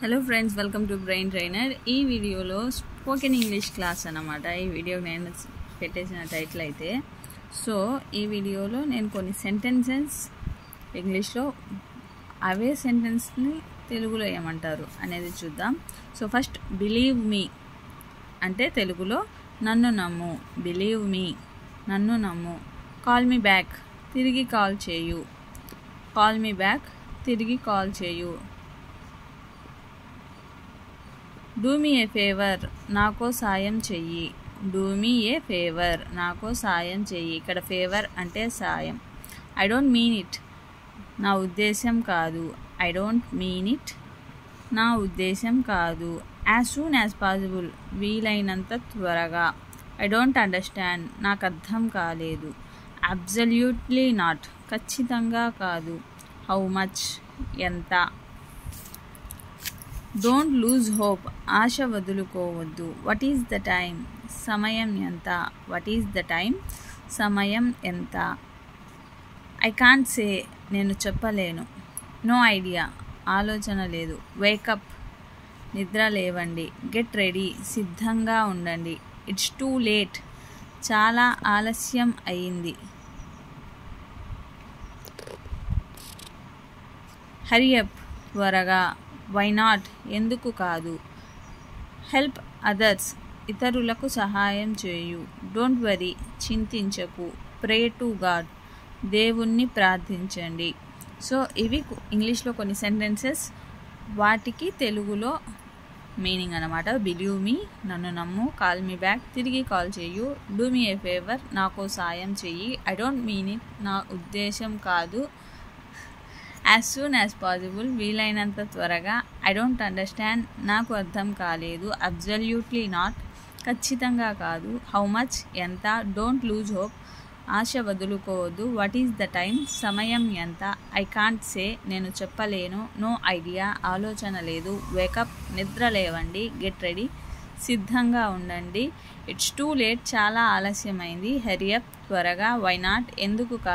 Hello friends, welcome to brain trainer. ఈ వీడియోలో spoken English class అన్నమాట. ఈ వీడియో నేను పెట్టేసిన టైటిల్ అయితే. సో ఈ వీడియోలో నేను కొన్ని సెంటెన్సెస్ ఇంగ్లీష్లో అవే సెంటెన్స్ని తెలుగులో ఏమంటారు అనేది చూద్దాం. సో ఫస్ట్, బిలీవ్ మీ అంటే తెలుగులో నన్ను నమ్ము. బిలీవ్ మీ, నన్ను నమ్ము. కాల్ మీ బ్యాక్, తిరిగి కాల్ చేయు. కాల్ మీ బ్యాక్, తిరిగి కాల్ చేయు. డూ మీ ఏ ఫేవర్, నాకో సాయం చెయ్యి. డూ మీ ఏ ఫేవర్, నాకో సాయం చెయ్యి. ఇక్కడ ఫేవర్ అంటే సాయం. ఐ డోంట్ మీన్ ఇట్, నా ఉద్దేశం కాదు. ఐ డోంట్ మీన్ ఇట్, నా ఉద్దేశం కాదు. యాజ్ సూన్ యాజ్ పాసిబుల్, వీలైనంత త్వరగా. ఐ డోంట్ అండర్స్టాండ్, నాకు అర్థం కాలేదు. అబ్సల్యూట్లీ నాట్, ఖచ్చితంగా కాదు. హౌ మచ్, ఎంత. డోంట్ లూజ్ హోప్, ఆశ వదులుకోవద్దు. వాట్ ఈస్ ద టైమ్, సమయం ఎంత. వాట్ ఈస్ ద టైమ్, సమయం ఎంత. ఐ కాంట్ సే, నేను చెప్పలేను. నో ఐడియా, ఆలోచన లేదు. వేకప్, నిద్ర లేవండి. గెట్ రెడీ, సిద్ధంగా ఉండండి. ఇట్స్ టూ లేట్, చాలా ఆలస్యం అయింది. హరీ అప్, త్వరగా. వై నాట్, ఎందుకు కాదు. హెల్ప్ అదర్స్, ఇతరులకు సహాయం చేయు. డోంట్ వరీ, చింతించకు. ప్రే టు గాడ్, దేవుణ్ణి ప్రార్థించండి. సో ఇవి ఇంగ్లీష్లో కొన్ని సెంటెన్సెస్, వాటికి తెలుగులో మీనింగ్ అన్నమాట. బిలీవ్ మీ, నన్ను నమ్ము. కాల్ మీ బ్యాక్, తిరిగి కాల్ చేయు. డూ మీ ఏ ఫేవర్, నాకు సాయం చెయ్యి. ఐ డోంట్ మీన్ ఇట్, నా ఉద్దేశం కాదు. యాజ్ సూన్ యాజ్ పాసిబుల్, వీలైనంత త్వరగా. ఐ డోంట్ అండర్స్టాండ్, నాకు అర్థం కాలేదు. అబ్సల్యూట్లీ నాట్, ఖచ్చితంగా కాదు. హౌ మచ్, ఎంత. డోంట్ లూజ్ హోప్, ఆశ వదులుకోవద్దు. వాట్ ఈస్ ద టైమ్, సమయం ఎంత. ఐ కాంట్ సే, నేను చెప్పలేను. నో ఐడియా, ఆలోచన లేదు. వేకప్, నిద్ర లేవండి. గెట్ రెడీ, సిద్ధంగా ఉండండి. ఇట్స్ టూ లేట్, చాలా ఆలస్యమైంది. హరీ అప్, త్వరగా. వై నాట్, ఎందుకు కాదు.